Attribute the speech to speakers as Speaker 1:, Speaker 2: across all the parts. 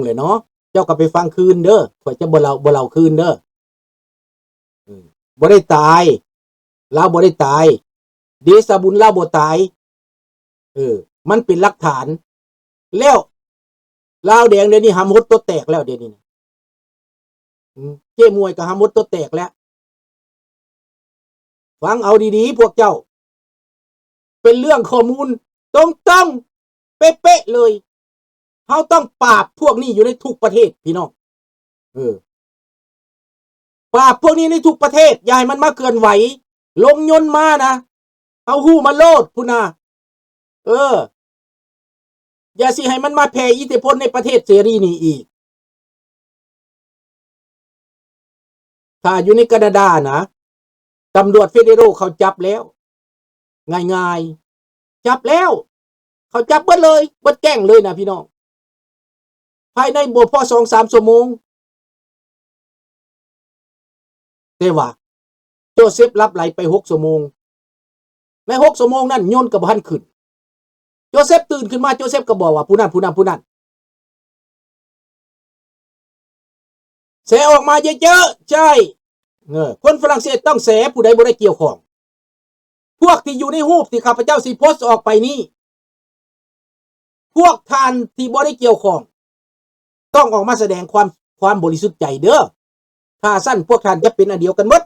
Speaker 1: เลยเนาะเจ้าก็ไปฟังคืนเด้อข่อยจะบ่เล่าคืนเด้อบ่ได้ตายเราบ่ได้ตายเดชบุญเราบ่ตายมันเป็นหลักฐานแล้วลาวแดงเดี๋ยวนี้หำหดตัวแตกแล้วเดี๋ยวนี้เจ้มวยก็หำหดตัวแตกแล้วฟังเอาดีๆพวกเจ้าเป็นเรื่องข้อมูลตรงๆเป๊ะๆเลยเขาต้องปราบพวกนี้อยู่ในทุกประเทศพี่น้องปราบพวกนี้ในทุกประเทศอย่าให้มันมาเกินไหวลงยนต์มานะเอาหู้มาโลดพุ่นนะอย่าสิให้มันมาแผ่อิทธิพลในประเทศเสรีนี่อีกถ้าอยู่ในแคนาดานะตำรวจเฟเดโรเขาจับแล้วง่ายๆจับแล้วเขาจับเบิดเลยเบิดแจ้งเลยนะพี่น้องภายในบ่พอ 2-3 ชั่วโมงแต่ว่าโจเซฟรับไหลไป6 ชั่วโมงใน6 ชั่วโมงนั้นยนต์กับพันขึ้นโจเซฟตื่นขึ้นมาโจเซฟก็บอกว่าผู้นั้นแสออกมาเยอะๆใช่คนฝรั่งเศสต้องแสผู้ใดบ่ได้เกี่ยวข้องพวกที่อยู่ในรูปที่ข้าพเจ้าสิโพสต์ออกไปนี้พวกท่านที่บ่ได้เกี่ยวข้องต้องออกมาแสดงความบริสุทธิ์ใจเด้อถ้าสั้นพวกท่านจะเป็นอันเดียวกันหมด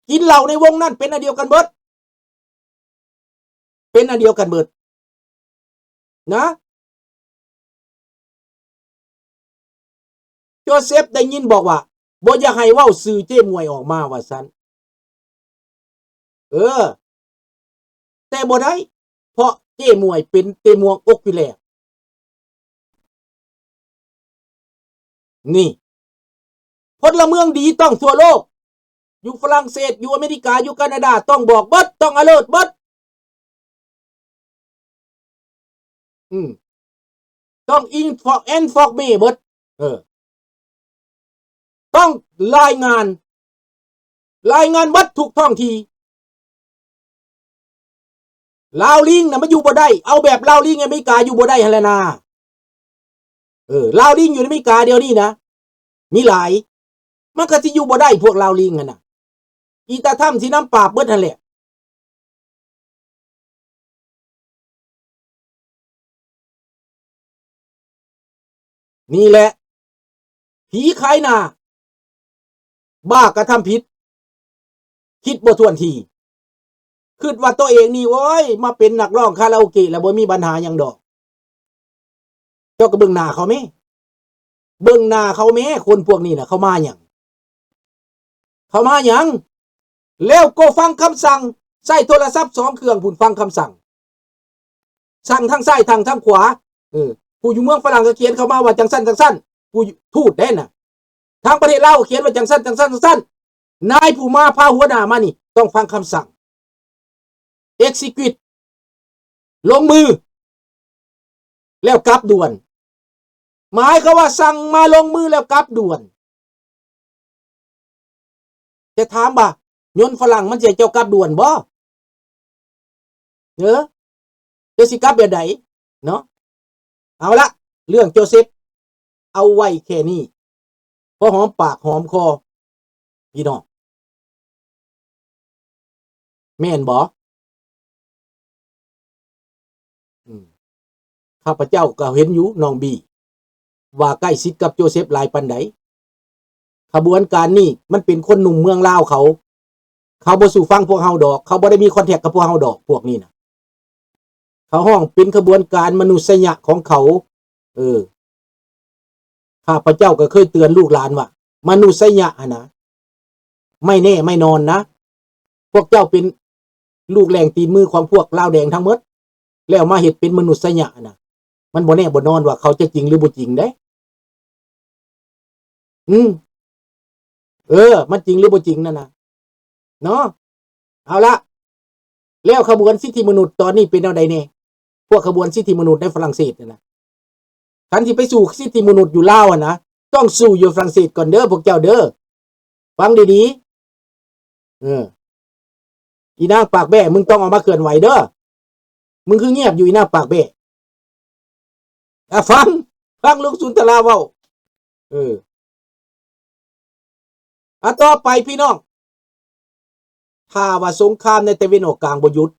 Speaker 1: กินเหล้าในวงนั้นเป็นอันเดียวกันหมดเป็นอันเดียวกันหมดนะโจเซฟได้ยินบอกว่าบ่อยากให้เว้าสื่อเจ้มวยออกมาว่าซั่นแต่บ่ได้เพราะเจ้มวยเป็นเตมวงอกอยู่แล้วนี่พลเมืองดีต้องทั่วโลกอยู่ฝรั่งเศสอยู่อเมริกาอยู่แคนาดาต้องบอกเบิดต้องอเลิร์ตเบิดต้องอินฟอกแอนฟอกเมเบิดต้องรายงานวัดทุกท้องทีลาวลิงนะมาอยู่บ่ได้เอาแบบลาวลิงอเมริกาอยู่บ่ได้หั่นแหละนะลาวลิงอยู่ในอเมริกาเดียวนี้นะมีหลายมันก็สิอยู่บ่ได้พวกลาวลิงนั่นน่ะอีตาถ้ำที่น้ำปราบเบิดนั่นแหละนี่แหละผีขายหน้าบ้ากระทำผิดคิดบ่ถ้วนทีคิดว่าตัวเองนี่โว้ยมาเป็นนักร้องคาราโอเกะแล้วบ่มีปัญหาหยังดอกเจ้าก็เบิ่งหน้าเขาแม่เบิ่งหน้าเขาแม่คนพวกนี้น่ะเขามาหยังแล้วก็ฟังคำสั่งใช้โทรศัพท์2 เครื่องพุ่นฟังคำสั่งทางซ้ายทางขวาผู้อยู่เมืองฝรั่งก็เขียนเข้ามาว่าจังซั่นผู้ทูตได้น่ะทางประเทศลาวเขียนว่าจังซั่นนายผู้มาพาหัวหน้ามานี่ต้องฟังคำสั่ง execute ลงมือแล้วกลับด่วนหมายเขาว่าสั่งมาลงมือแล้วกลับด่วนจะถามว่ายนต์ฝรั่งมันจะเจ้ากลับด่วนบ่จะสิกลับแบบใดเนาะเอาละเรื่องโจเซฟเอาไว้แค่นี้พอหอมปากหอมคอพี่น้องแม่นบ่ข้าพเจ้าก็เห็นอยู่น้องบีว่าใกล้ชิดกับโจเซฟหลายปานใดขบวนการนี้มันเป็นคนหนุ่มเมืองลาวเขาบ่สู่ฟังพวกเฮาดอกเขาบ่ได้มีคอนแทคกับพวกเฮาดอกพวกนี้นะเขาห้องเป็นขบวนการมนุษยะของเขาข้าพเจ้าก็เคยเตือนลูกหลานว่ามนุษยะนะไม่แน่ไม่นอนนะพวกเจ้าเป็นลูกแรงตีนมือของพวกลาวแดงทั้งหมดแล้วมาเฮ็ดเป็นมนุษยะนะมันบ่แน่บ่นอนว่าเขาจะจริงหรือบ่จริงเด้มันจริงหรือบ่จริงนั่นนะเนาะเอาละแล้วขบวนสิทธิมนุษย์ตอนนี้เป็นแนวใดแน่พวกขบวนสิทธิมนุษย์ในฝรั่งเศสนะคันที่ไปสู่สิทธิมนุษย์อยู่ลาวนะต้องสู่อยู่ฝรั่งเศสก่อนเด้อพวกเจ้าเด้อฟังดีๆอีนางปากแบ้มึงต้องออกมาเคลื่อนไหวเด้อมึงคือเงียบอยู่อีนางปากแบ้ฟัง ฟังลุงสุนทราเว้าต่อไปพี่น้องถ้าว่าสงครามในตะวันออกกลางบ่หยุด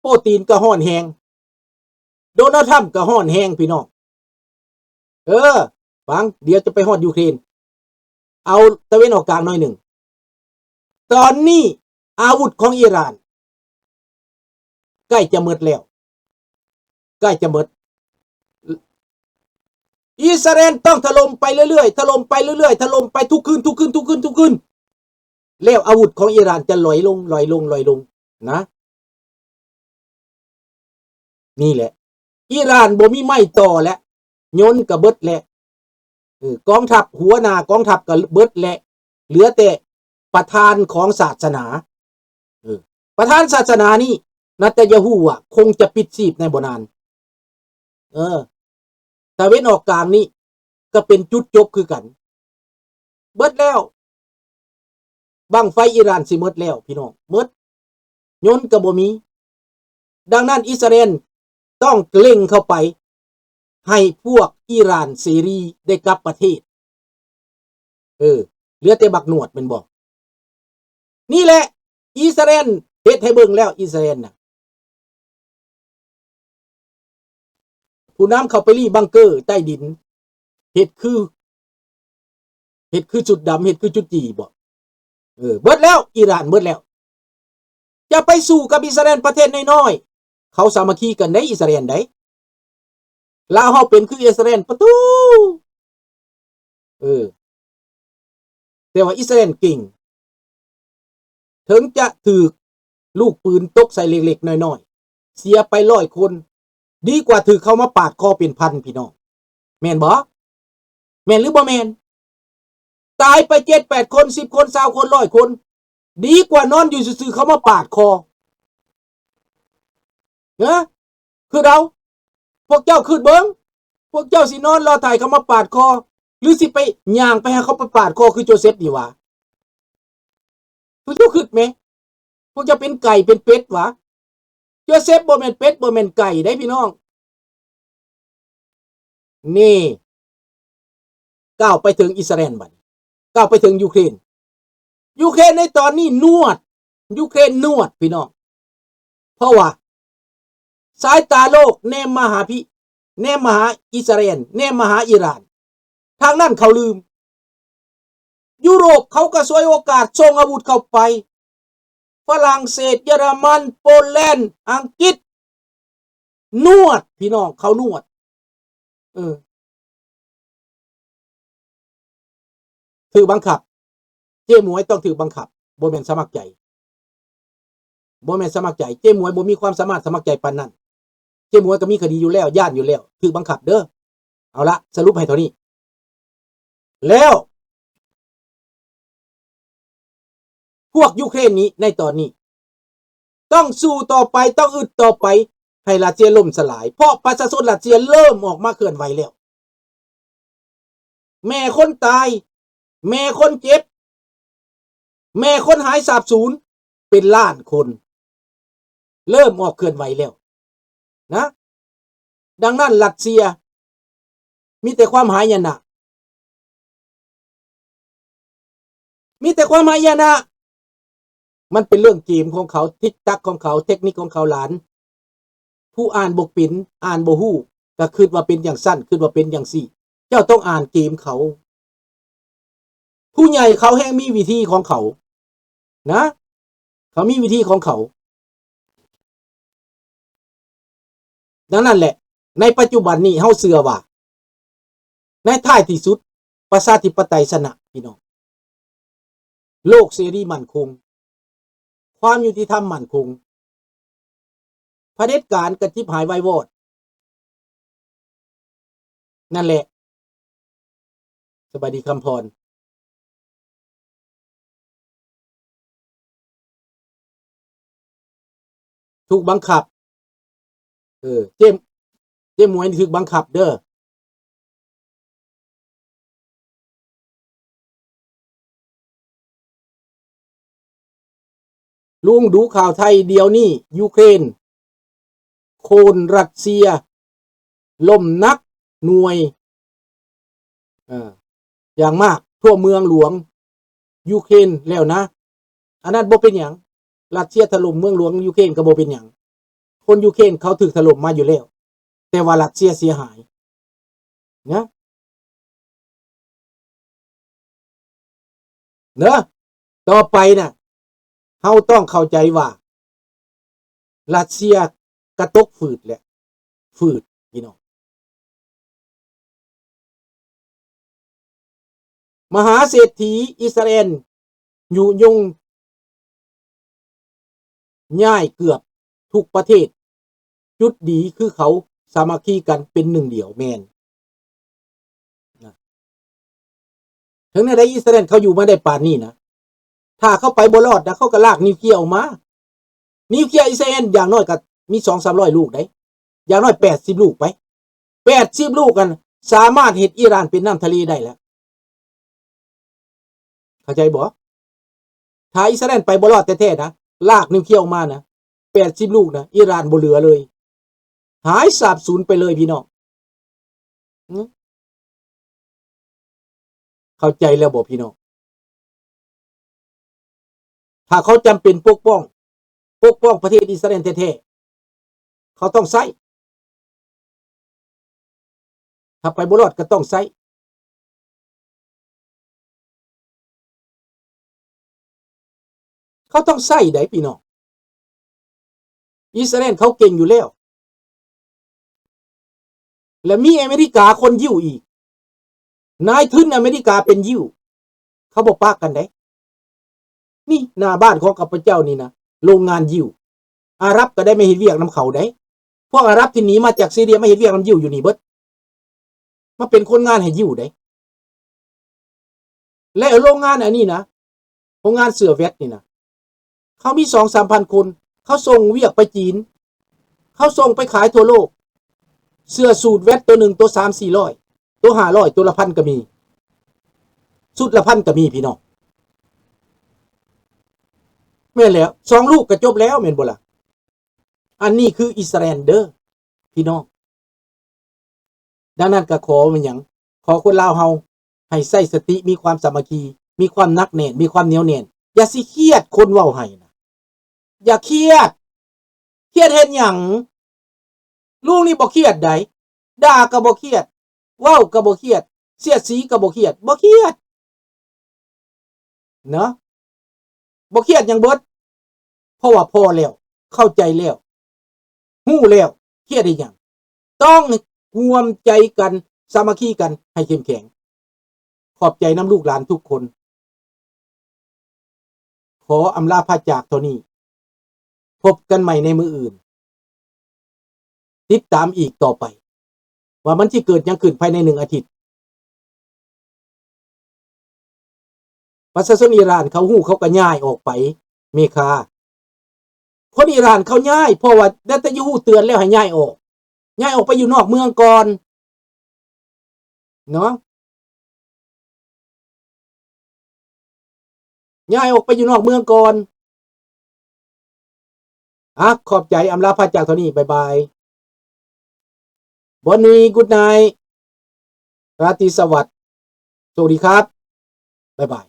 Speaker 1: โปรตีนก็ฮ้อนแฮงโดนัลด์ทรัมป์ก็ฮ้อนแฮงพี่น้องฟังเดี๋ยวจะไปฮอดยูเครนเอาตะวันออกกลางหน่อยหนึ่งตอนนี้อาวุธของอิหร่านใกล้จะหมดแล้วใกล้จะหมดอิสราเอลต้องถล่มไปเรื่อยๆถล่มไปเรื่อยๆถล่มไปทุกคืนแล้วอาวุธของอิหร่านจะลอยลงนะนี่แหละอิหร่านบ่มีไม้ต่อแล้วยนต์ก็เบิดแล้วกองทัพหัวหน้ากองทัพก็เบิดแล้วเหลือแต่ประธานของศาสนาประธานศาสนานี่นัตยาฮูคงจะปิดชีพในบ่นานตะวันออกกลางนี่ก็เป็นจุดจบคือกันเบิดแล้วบั้งไฟอิหร่านสิหมดแล้วพี่น้องหมดยนต์ก็บ่มีดังนั้นอิสราเอลต้องเร่งเข้าไปให้พวกอิหร่านเสรีได้กลับประเทศเหลือแต่บักหนวดเป็นบอกนี่แหละอิสราเอลเฮ็ดให้เบิ่งแล้วอิสราเอลน่ะผู้นำเข้าไปรีบังเกอร์ใต้ดินเฮ็ดคือจุดดำเฮ็ดคือจุดจีบ่เบิดแล้วอิหร่านเบิดแล้วจะไปสู้กับอิสราเอลประเทศน้อยๆเขาสามัคคีกันได้อิสราเอลได้ลาวเฮาเป็นคืออิสราเอลประตูแต่ว่าอิสราเอลเก่งถึงจะถูกลูกปืนตกใส่เล็กๆน้อยๆเสียไป100 คนดีกว่าถูกเขามาปาดคอเป็นพันพี่น้องแม่นบ่แม่นหรือบ่แม่นตายไป7-8 คน10 คน20 คน100 คนดีกว่านอนอยู่ซื่อๆเขามาปาดคอคือเราพวกเจ้าขึ้นเบิ่งพวกเจ้าสินอนรอถ่ายเขามาปาดคอหรือสิไปย่างไปให้เขาไปปาดคอคือโจเซฟนี่วะพวกเจ้าขึ้นไหมพวกเจ้าเป็นไก่เป็นเป็ดวะโจเซฟบ่แม่นเป็ดบ่แม่นไก่ได้พี่น้องนี่ก้าวไปถึงอิสราเอลบัดก้าวไปถึงยูเครนในตอนนี้นวดยูเครนนวดพี่น้องเพราะว่าสายตาโลกแนมมาหาอิสราเอลแนมมาหาอิหร่านทางนั้นเขาลืมยุโรปเขาก็สวยโอกาสส่งอาวุธเข้าไปฝรั่งเศสเยอรมันโปแลนด์อังกฤษนวดพี่น้องเขานวดถือบังคับเจ้หมวยต้องถือบังคับบ่แม่นสมัครใจเจ้หมวยบ่มีความสามารถสมัครใจปานนั้นเจ้หมวยก็มีคดีอยู่แล้วย่านอยู่แล้วถือบังคับเด้อเอาละสรุปให้เท่านี้แล้วพวกยูเครนนี้ในตอนนี้ต้องสู้ต่อไปต้องอึดต่อไปให้รัสเซียล่มสลายเพราะประชาชนรัสเซียเริ่มออกมาเคลื่อนไหวแล้วแม่คนตายแม่คนเจ็บแม่คนหายสาบสูญเป็นล้านคนเริ่มออกเคลื่อนไหวแล้วนะดังนั้นรัสเซียมีแต่ความหายนะมันเป็นเรื่องเกมของเขาทิกตักของเขาเทคนิคของเขาหลานผู้อ่านบกปิ่นอ่านบ่ฮู้ก็คิดว่าเป็นอย่างสั้นคิดว่าเป็นอย่างสี่เจ้าต้องอ่านเกมเขาผู้ใหญ่เขาแห่งมีวิธีของเขานะเขามีวิธีของเขาดังนั้นแหละในปัจจุบันนี้เฮาเชื่อว่าในท้ายที่สุดประชาธิปไตยชนะพี่น้องโลกเสรีมั่นคงความยุติธรรมมั่นคงเผด็จการกระจิบหายไวายวอดนั่นแหละสบายดีคำพรถูกบังคับเจมวยถูกบังคับเด้อลุงดูข่าวไทยเดียวนี่ยูเครนโคนรัสเซีย ล่มนักหน่วยอย่างมากทั่วเมืองหลวงยูเครนแล้วนะอันนั้นบ่เป็นหยังรัสเซียถล่มเมืองหลวงยูเครนก็บ่เป็นหยังคนยูเครนเขาถูกถล่มมาอยู่แล้วแต่ว่ารัสเซียเสียหายนะเนอะต่อไปน่ะเฮาต้องเข้าใจว่ารัสเซียกระตกฝืดแหละฝืดพี่น้องมหาเศรษฐีอิสราเอลอยู่ยงย่ายเกือบทุกประเทศจุดดีคือเขาสามัคคีกันเป็นหนึ่งเดียวแมนถึงในอิสราเอลเขาอยู่มาได้ป่านนี้นะถ้าเขาไปบ่รอดนะเขาก็ลากนิวเคลียร์ออกมานิวเคลียร์อิสราเอลอย่างน้อยก็มี200-300 ลูกได้อย่างน้อย80 ลูกไป80 ลูกกันสามารถเฮ็ดอิหร่านเป็นน้ำทะเลได้แล้วเข้าใจบ่ถ้าอิสราเอลไปบ่รอดแท้ๆนะลากนิวเคลียร์ออกมานะ80 ลูกนะอิหร่านบ่เหลือเลยหายสาบสูญไปเลยพี่น้องเข้าใจแล้วบ่พี่น้องถ้าเขาจำเป็นปกป้องประเทศอิสราเอลแท้ๆเขาต้องใช้ถ้าไปบ่รอดก็ต้องใช้เขาต้องใช้ได้พี่น้องอิสราเอลเขาเก่งอยู่แล้วและมีอเมริกาคนยิ้วอีกนายทุนอเมริกาเป็นยิ้วเขาบอกปากกันได้นี่หน้าบ้านของข้าพเจ้านี่นะโรงงานยิ้วอาหรับก็ได้ไม่เห็นเวียกน้ำเขาได้พวกอาหรับที่หนีมาจากซีเรียไม่เห็นเวียกน้ำยิ้วอยู่นี่เบิดมาเป็นคนงานให้ยิ้วได้และโรงงานอันนี้นะโรงงานเสือเวทนี่นะเขามี2-3 พันคนเขาส่งเวียกไปจีนเขาส่งไปขายทั่วโลกเสื้อสูทเวทตัวหนึ่งตัว300-400ตัว500ตัวละพันก็มีสุดละพันก็มีพี่น้องแม่นแล้ว2 ลูกก็จบแล้วแม่นบ่ล่ะอันนี้คืออิสราเอลเด้อพี่น้องดังนั้นก็ขอมันหยังขอคนลาวเฮาให้ใส่สติมีความสามัคคีมีความนักแน่นมีความเหนียวแน่นอย่าสิเครียดคนเว้าให้นะอย่าเครียดเฮ็ดหยังลุงนี่บ่เครียดใดด่าก็บ่เครียดเว้าก็บ่เครียดเสียดสีก็บ่เครียดบ่เครียดเนาะบ่เครียดหยังเบิดเพราะว่าพอแล้วเข้าใจแล้วฮู้แล้วเครียดได้หยังต้องร่วมใจกันสามัคคีกันให้เข้มแข็งขอบใจน้ำลูกหลานทุกคนขออำลาพระจากเท่านี้พบกันใหม่ในมื้ออื่นติดตามอีกต่อไปว่ามันสิเกิดหยังขึ้นภายใน1 อาทิตย์ประชาชนอิหร่านเขาฮู้เขาก็ย้ายออกไปเมคาคนอิหร่านเขาย้ายเพราะว่าเนตันยาฮูเตือนแล้วให้ย้ายออกไปอยู่นอกเมืองก่อนเนาะย้ายออกไปอยู่นอกเมืองก่อนขอบใจอำลาพระจากเท่านี้บ๊ายบายบอนนี่กู๊ดไนท์ราตรีสวัสดิ์สวัสดีครับบ๊ายบาย